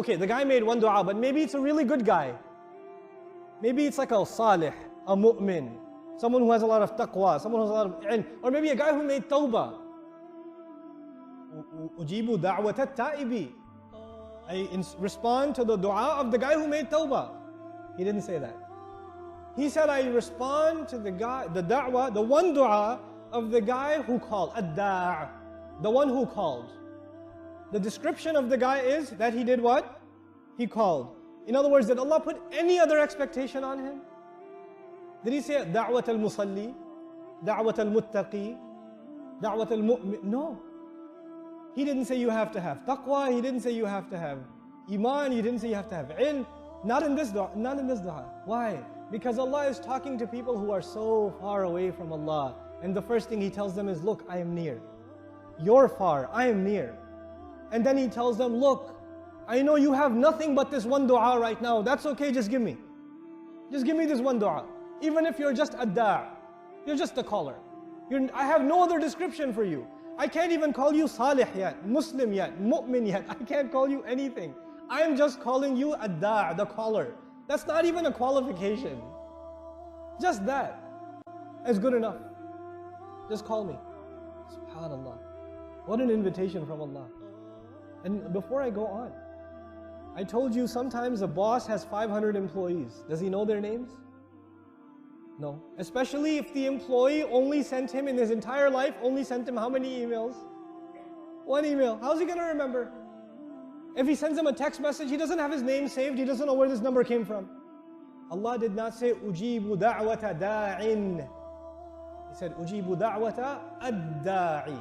okay, the guy made one dua, but maybe it's a really good guy. Maybe it's like a salih, a mu'min, someone who has a lot of taqwa, someone who has a lot of ilm, or maybe a guy who made tawbah. Ujibu da'wat at-ta'ibi. I respond to the dua of the guy who made tawbah. He didn't say that. He said, I respond to the da'wah, the one dua of the guy who called, ad-da', the one who called. The description of the guy is that he did what? He called. In other words, did Allah put any other expectation on him? Did He say da'wat al-musalli, da'wat al-muttaqi, da'wat al-mu'min? No. He didn't say you have to have taqwa, He didn't say you have to have iman, He didn't say you have to have ilm. Not in this dua, not in this dua. Why? Because Allah is talking to people who are so far away from Allah. And the first thing He tells them is, look, I am near. You're far, I am near. And then He tells them, look, I know you have nothing but this one dua right now. That's okay, just give me. Just give me this one dua. Even if you're just a da', you're just a caller. I have no other description for you. I can't even call you salih yet, Muslim yet, mu'min yet. I can't call you anything. I'm just calling you a da', the caller. That's not even a qualification. Just that is good enough. Just call me. SubhanAllah. What an invitation from Allah. And before I go on, I told you sometimes a boss has 500 employees. Does he know their names? No. Especially if the employee only sent him in his entire life, only sent him how many emails? One email. How's he going to remember? If he sends him a text message, he doesn't have his name saved, he doesn't know where this number came from. Allah did not say, Ujibu da'wata da'in. He said, Ujibu da'wata ad-da'i.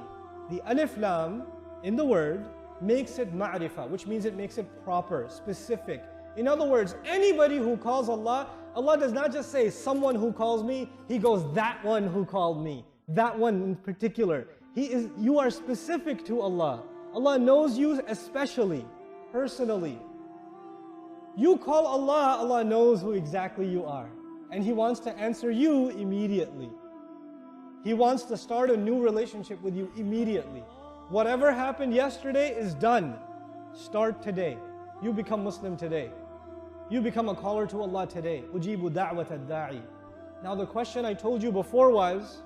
The alif lam in the word makes it ma'rifah, which means it makes it proper, specific. In other words, anybody who calls Allah, Allah does not just say, someone who calls me, He goes, that one who called me. That one in particular. You are specific to Allah. Allah knows you especially, personally. You call Allah, Allah knows who exactly you are. And He wants to answer you immediately. He wants to start a new relationship with you immediately. Whatever happened yesterday is done. Start today. You become Muslim today. You become a caller to Allah today. Ujibu da'wat ad-da'i. Now the question I told you before was,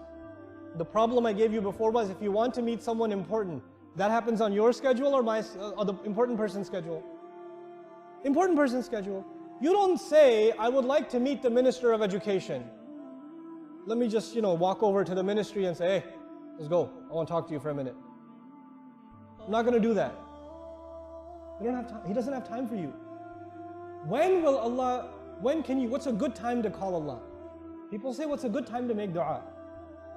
the problem I gave you before was, if you want to meet someone important, that happens on your schedule or the important person's schedule? Important person's schedule. You don't say, I would like to meet the Minister of Education. Let me just, walk over to the ministry and say, hey, let's go. I want to talk to you for a minute. I'm not going to do that. You don't have time. He doesn't have time for you. What's a good time to call Allah? People say, what's a good time to make dua?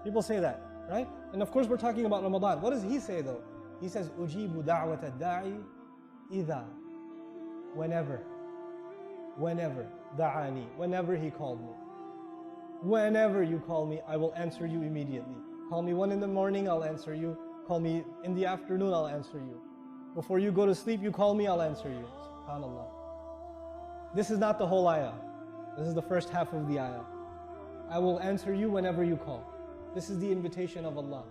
People say that, right? And of course we're talking about Ramadan. What does He say though? He says, Ujibu da'wat ad-da'i idha. Whenever da'ani, whenever he called me. Whenever you call me, I will answer you immediately. Call me 1 in the morning, I'll answer you. Call me in the afternoon, I'll answer you. Before you go to sleep, you call me, I'll answer you. SubhanAllah. This is not the whole ayah. This is the first half of the ayah. I will answer you whenever you call. This is the invitation of Allah.